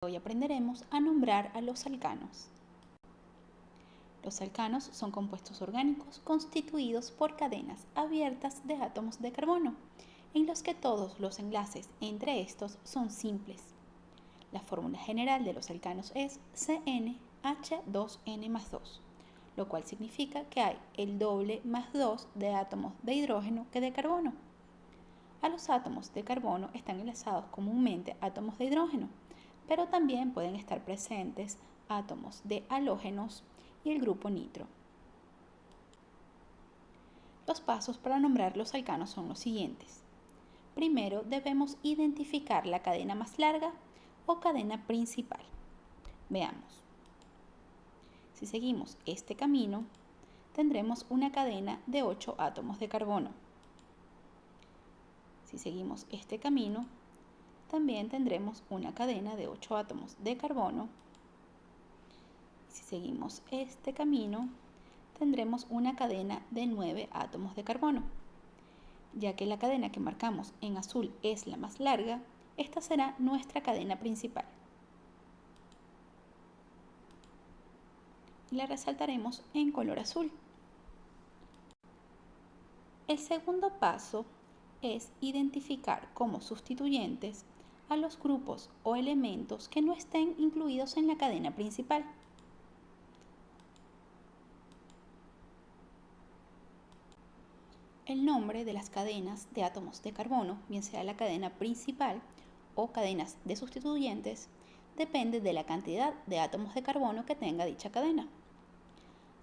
Hoy aprenderemos a nombrar a los alcanos. Los alcanos son compuestos orgánicos constituidos por cadenas abiertas de átomos de carbono, en los que todos los enlaces entre estos son simples. La fórmula general de los alcanos es CnH2n+2, lo cual significa que hay el doble más 2 de átomos de hidrógeno que de carbono. A los átomos de carbono están enlazados comúnmente átomos de hidrógeno, pero también pueden estar presentes átomos de halógenos y el grupo nitro. Los pasos para nombrar los alcanos son los siguientes. Primero debemos identificar la cadena más larga o cadena principal. Veamos. Si seguimos este camino, tendremos una cadena de 8 átomos de carbono. Si seguimos este camino, también tendremos una cadena de 8 átomos de carbono. Si seguimos este camino, tendremos una cadena de 9 átomos de carbono. Ya que la cadena que marcamos en azul es la más larga, esta será nuestra cadena principal. Y la resaltaremos en color azul. El segundo paso es identificar como sustituyentes a los grupos o elementos que no estén incluidos en la cadena principal. El nombre de las cadenas de átomos de carbono, bien sea la cadena principal o cadenas de sustituyentes, depende de la cantidad de átomos de carbono que tenga dicha cadena.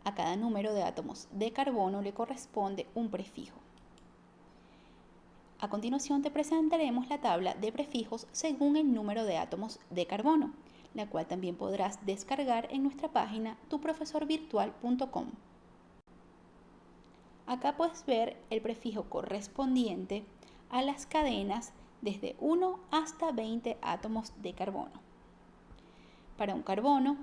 A cada número de átomos de carbono le corresponde un prefijo. A continuación te presentaremos la tabla de prefijos según el número de átomos de carbono, la cual también podrás descargar en nuestra página tuprofesorvirtual.com. Acá puedes ver el prefijo correspondiente a las cadenas desde 1 hasta 20 átomos de carbono. Para un carbono,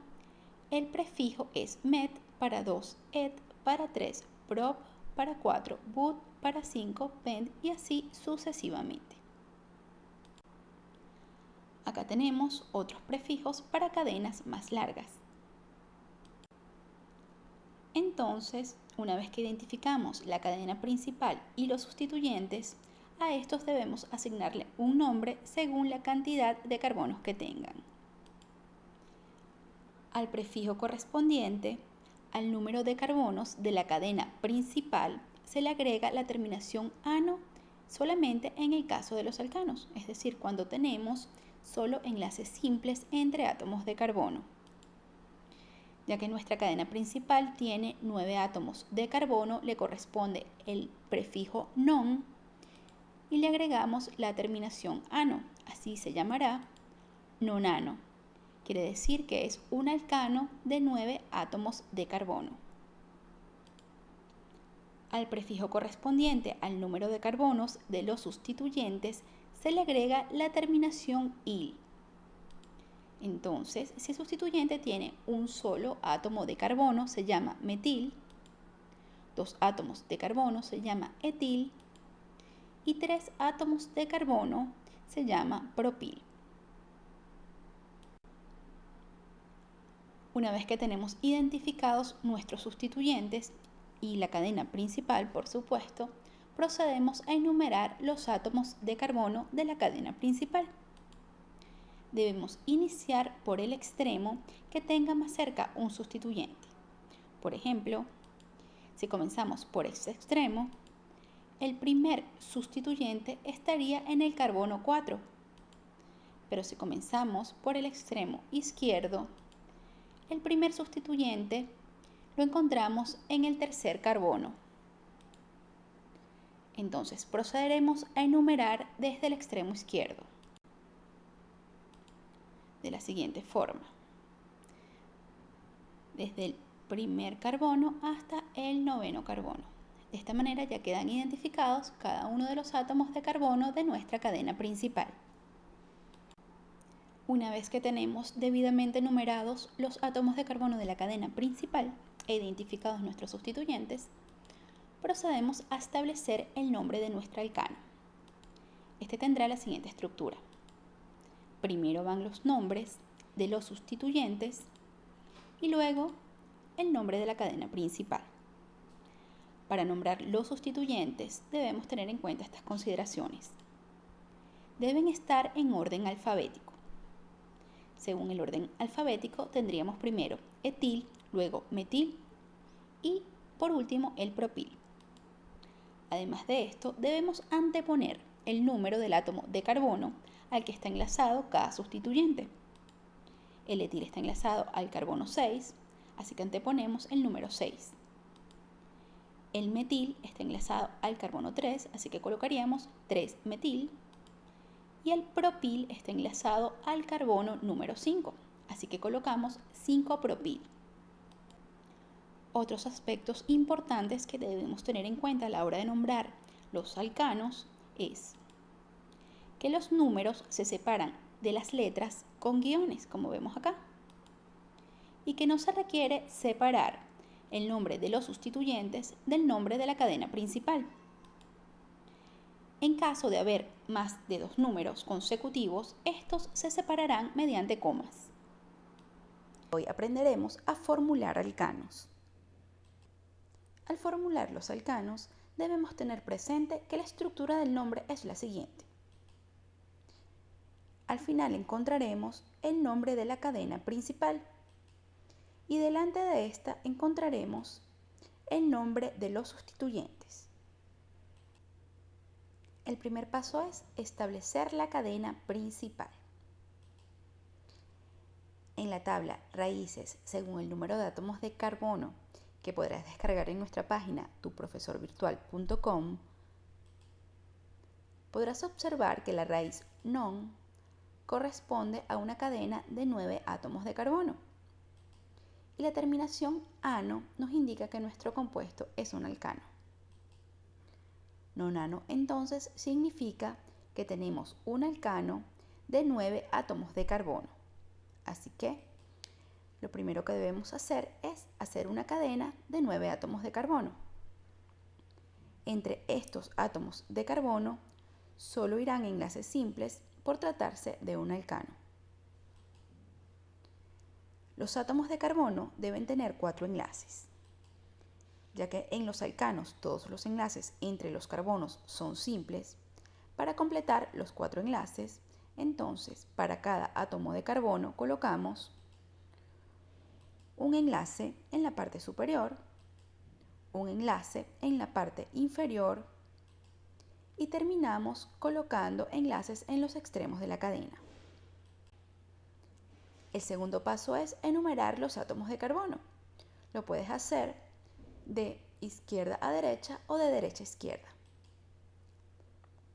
el prefijo es met, para 2 et, para 3 prop, para 4 but, para 5 pent y así sucesivamente. Acá tenemos otros prefijos para cadenas más largas. Entonces, una vez que identificamos la cadena principal y los sustituyentes, a estos debemos asignarle un nombre según la cantidad de carbonos que tengan. Al prefijo correspondiente al número de carbonos de la cadena principal se le agrega la terminación ano solamente en el caso de los alcanos, es decir, cuando tenemos solo enlaces simples entre átomos de carbono. Ya que nuestra cadena principal tiene 9 átomos de carbono, le corresponde el prefijo non y le agregamos la terminación ano, así se llamará nonano. Quiere decir que es un alcano de 9 átomos de carbono. Al prefijo correspondiente al número de carbonos de los sustituyentes se le agrega la terminación il. Entonces, si el sustituyente tiene un solo átomo de carbono, se llama metil, 2 átomos de carbono se llama etil y 3 átomos de carbono se llama propil. Una vez que tenemos identificados nuestros sustituyentes y la cadena principal, por supuesto, procedemos a enumerar los átomos de carbono de la cadena principal. Debemos iniciar por el extremo que tenga más cerca un sustituyente. Por ejemplo, si comenzamos por este extremo, el primer sustituyente estaría en el carbono 4. Pero si comenzamos por el extremo izquierdo, el primer sustituyente lo encontramos en el tercer carbono. Entonces procederemos a enumerar desde el extremo izquierdo, de la siguiente forma. Desde el primer carbono hasta el noveno carbono. De esta manera ya quedan identificados cada uno de los átomos de carbono de nuestra cadena principal. Una vez que tenemos debidamente numerados los átomos de carbono de la cadena principal e identificados nuestros sustituyentes, procedemos a establecer el nombre de nuestro alcano. Este tendrá la siguiente estructura. Primero van los nombres de los sustituyentes y luego el nombre de la cadena principal. Para nombrar los sustituyentes debemos tener en cuenta estas consideraciones. Deben estar en orden alfabético. Según el orden alfabético tendríamos primero etil, luego metil y por último el propil. Además de esto, debemos anteponer el número del átomo de carbono al que está enlazado cada sustituyente. El etil está enlazado al carbono 6, así que anteponemos el número 6. El metil está enlazado al carbono 3, así que colocaríamos 3-metil. Y el propil está enlazado al carbono número 5, así que colocamos 5-propil. Otros aspectos importantes que debemos tener en cuenta a la hora de nombrar los alcanos es que los números se separan de las letras con guiones, como vemos acá, y que no se requiere separar el nombre de los sustituyentes del nombre de la cadena principal. En caso de haber más de 2 números consecutivos, estos se separarán mediante comas. Hoy aprenderemos a formular alcanos. Al formular los alcanos, debemos tener presente que la estructura del nombre es la siguiente. Al final encontraremos el nombre de la cadena principal y delante de esta encontraremos el nombre de los sustituyentes. El primer paso es establecer la cadena principal. En la tabla raíces según el número de átomos de carbono que podrás descargar en nuestra página tuprofesorvirtual.com, podrás observar que la raíz non corresponde a una cadena de 9 átomos de carbono. Y la terminación ano nos indica que nuestro compuesto es un alcano. Nonano entonces significa que tenemos un alcano de 9 átomos de carbono. Así que lo primero que debemos hacer es hacer una cadena de 9 átomos de carbono. Entre estos átomos de carbono solo irán enlaces simples por tratarse de un alcano. Los átomos de carbono deben tener 4 enlaces, ya que en los alcanos todos los enlaces entre los carbonos son simples. Para completar los 4 enlaces, entonces para cada átomo de carbono colocamos un enlace en la parte superior, un enlace en la parte inferior y terminamos colocando enlaces en los extremos de la cadena. El segundo paso es enumerar los átomos de carbono. Lo puedes hacer de izquierda a derecha o de derecha a izquierda.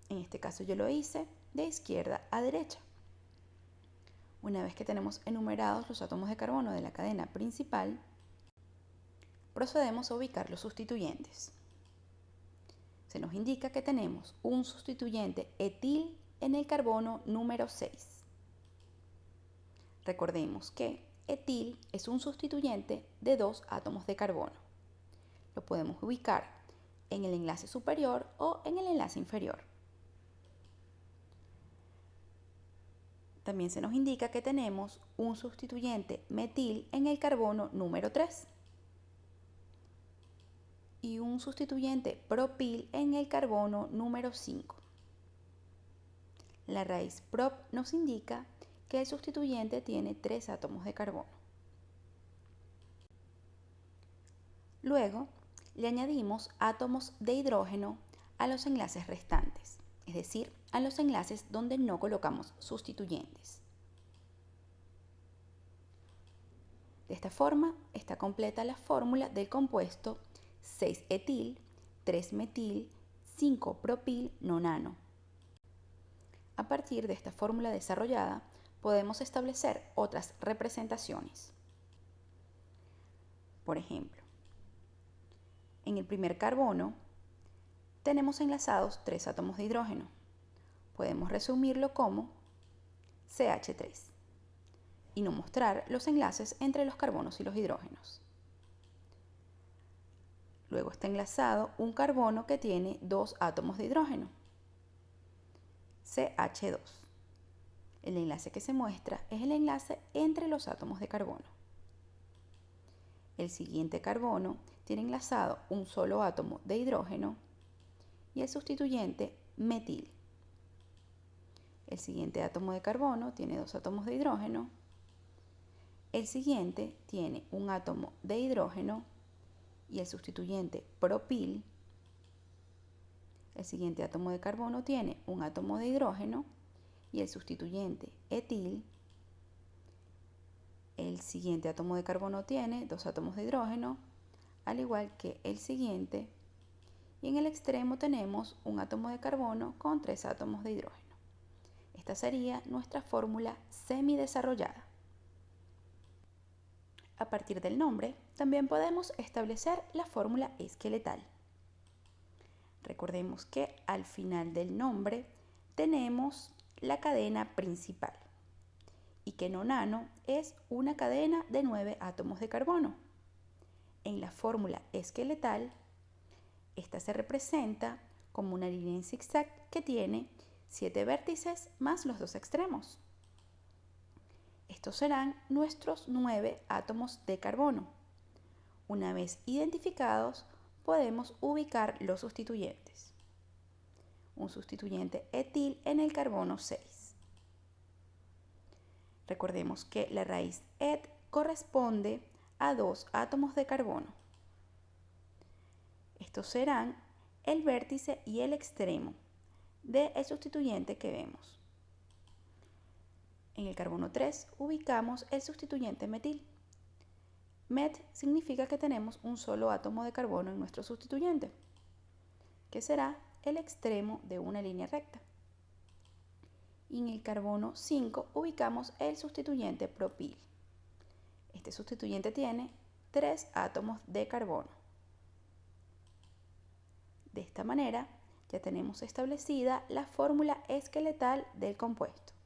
En este caso yo lo hice de izquierda a derecha. Una vez que tenemos enumerados los átomos de carbono de la cadena principal, procedemos a ubicar los sustituyentes. Se nos indica que tenemos un sustituyente etil en el carbono número 6. Recordemos que etil es un sustituyente de 2 átomos de carbono. Lo podemos ubicar en el enlace superior o en el enlace inferior. También se nos indica que tenemos un sustituyente metil en el carbono número 3 y un sustituyente propil en el carbono número 5. La raíz prop nos indica que el sustituyente tiene 3 átomos de carbono. Luego, le añadimos átomos de hidrógeno a los enlaces restantes, es decir, a los enlaces donde no colocamos sustituyentes. De esta forma está completa la fórmula del compuesto 6-etil, 3-metil, 5-propil nonano. A partir de esta fórmula desarrollada, podemos establecer otras representaciones. Por ejemplo, en el primer carbono tenemos enlazados 3 átomos de hidrógeno. Podemos resumirlo como CH3 y no mostrar los enlaces entre los carbonos y los hidrógenos. Luego está enlazado un carbono que tiene 2 átomos de hidrógeno, CH2. El enlace que se muestra es el enlace entre los átomos de carbono. El siguiente carbono tiene enlazado un solo átomo de hidrógeno y el sustituyente metil. El siguiente átomo de carbono tiene dos átomos de hidrógeno. El siguiente tiene un átomo de hidrógeno y el sustituyente propil. El siguiente átomo de carbono tiene un átomo de hidrógeno y el sustituyente etil. El siguiente átomo de carbono tiene dos átomos de hidrógeno, al igual que el siguiente. Y en el extremo tenemos un átomo de carbono con tres átomos de hidrógeno. Esta sería nuestra fórmula semidesarrollada. A partir del nombre, también podemos establecer la fórmula esqueletal. Recordemos que al final del nombre tenemos la cadena principal y que nonano es una cadena de 9 átomos de carbono. En la fórmula esqueletal, esta se representa como una línea en zigzag que tiene 7 vértices más los dos extremos. Estos serán nuestros 9 átomos de carbono. Una vez identificados, podemos ubicar los sustituyentes. Un sustituyente etil en el carbono 6. Recordemos que la raíz et corresponde a 2 átomos de carbono. Estos serán el vértice y el extremo del sustituyente que vemos. En el carbono 3 ubicamos el sustituyente metil. Met significa que tenemos un solo átomo de carbono en nuestro sustituyente, que será el extremo de una línea recta. Y en el carbono 5 ubicamos el sustituyente propil. Este sustituyente tiene 3 átomos de carbono. De esta manera ya tenemos establecida la fórmula esqueletal del compuesto.